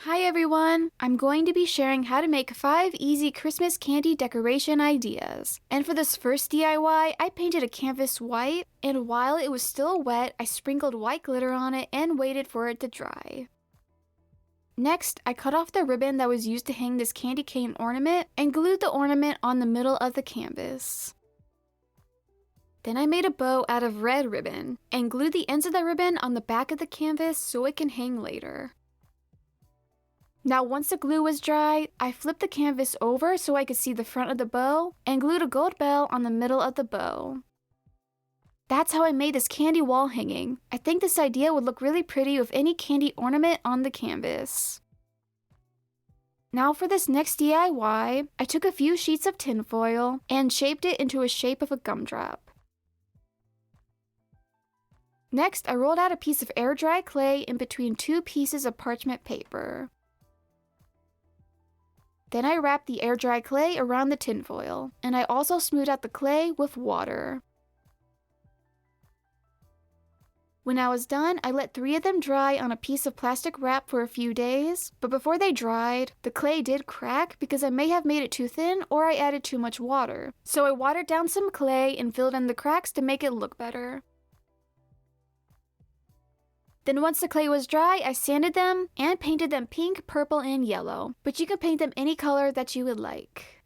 Hi everyone! I'm going to be sharing how to make 5 easy Christmas candy decoration ideas. And for this first DIY, I painted a canvas white, and while it was still wet, I sprinkled white glitter on it and waited for it to dry. Next, I cut off the ribbon that was used to hang this candy cane ornament and glued the ornament on the middle of the canvas. Then I made a bow out of red ribbon and glued the ends of the ribbon on the back of the canvas so it can hang later. Now once the glue was dry, I flipped the canvas over so I could see the front of the bow and glued a gold bell on the middle of the bow. That's how I made this candy wall hanging. I think this idea would look really pretty with any candy ornament on the canvas. Now for this next DIY, I took a few sheets of tinfoil and shaped it into a shape of a gumdrop. Next, I rolled out a piece of air dry clay in between 2 pieces of parchment paper. Then I wrapped the air dry clay around the tinfoil, and I also smoothed out the clay with water. When I was done, I let 3 of them dry on a piece of plastic wrap for a few days, but before they dried, the clay did crack because I may have made it too thin or I added too much water. So I watered down some clay and filled in the cracks to make it look better. Then once the clay was dry, I sanded them and painted them pink, purple, and yellow, but you can paint them any color that you would like.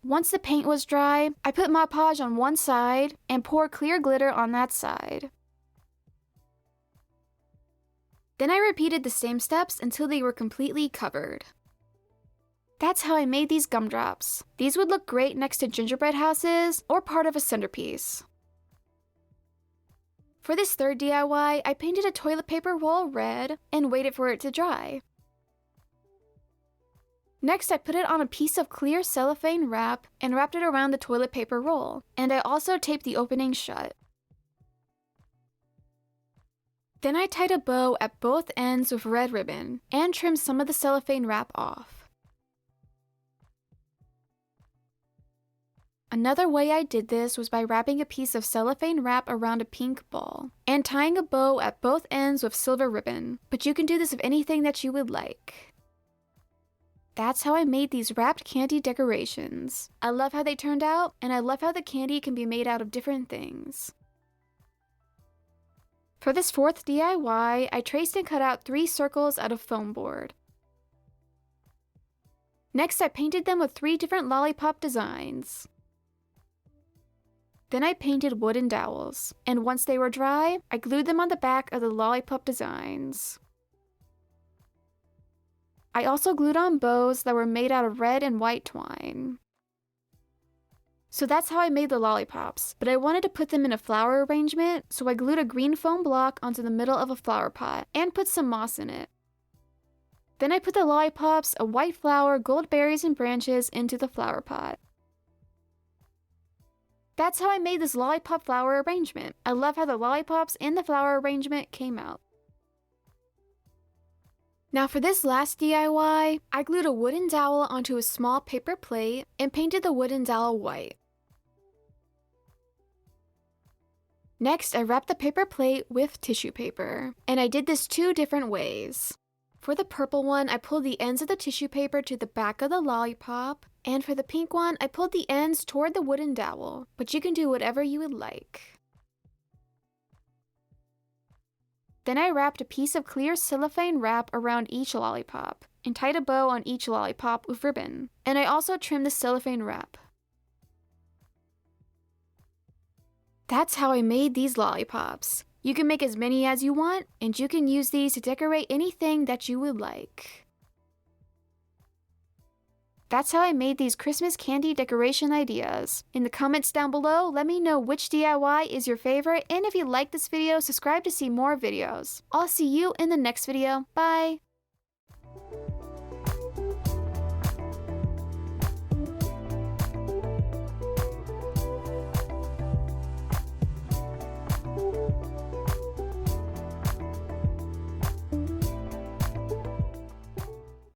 Once the paint was dry, I put Mod Podge on one side and poured clear glitter on that side. Then I repeated the same steps until they were completely covered. That's how I made these gumdrops. These would look great next to gingerbread houses or part of a centerpiece. For this third DIY, I painted a toilet paper roll red and waited for it to dry. Next, I put it on a piece of clear cellophane wrap and wrapped it around the toilet paper roll, and I also taped the opening shut. Then I tied a bow at both ends with red ribbon and trimmed some of the cellophane wrap off. Another way I did this was by wrapping a piece of cellophane wrap around a pink ball and tying a bow at both ends with silver ribbon, but you can do this with anything that you would like. That's how I made these wrapped candy decorations. I love how they turned out, and I love how the candy can be made out of different things. For this fourth DIY, I traced and cut out 3 circles out of foam board. Next, I painted them with 3 different lollipop designs. Then I painted wooden dowels, and once they were dry, I glued them on the back of the lollipop designs. I also glued on bows that were made out of red and white twine. So that's how I made the lollipops, but I wanted to put them in a flower arrangement, so I glued a green foam block onto the middle of a flower pot and put some moss in it. Then I put the lollipops, a white flower, gold berries, and branches into the flower pot. That's how I made this lollipop flower arrangement. I love how the lollipops and the flower arrangement came out. Now for this last DIY, I glued a wooden dowel onto a small paper plate and painted the wooden dowel white. Next, I wrapped the paper plate with tissue paper, and I did this 2 different ways. For the purple one, I pulled the ends of the tissue paper to the back of the lollipop, and for the pink one, I pulled the ends toward the wooden dowel, but you can do whatever you would like. Then I wrapped a piece of clear cellophane wrap around each lollipop, and tied a bow on each lollipop with ribbon, and I also trimmed the cellophane wrap. That's how I made these lollipops. You can make as many as you want, and you can use these to decorate anything that you would like. That's how I made these Christmas candy decoration ideas. In the comments down below, let me know which DIY is your favorite, and if you like this video, subscribe to see more videos. I'll see you in the next video. Bye!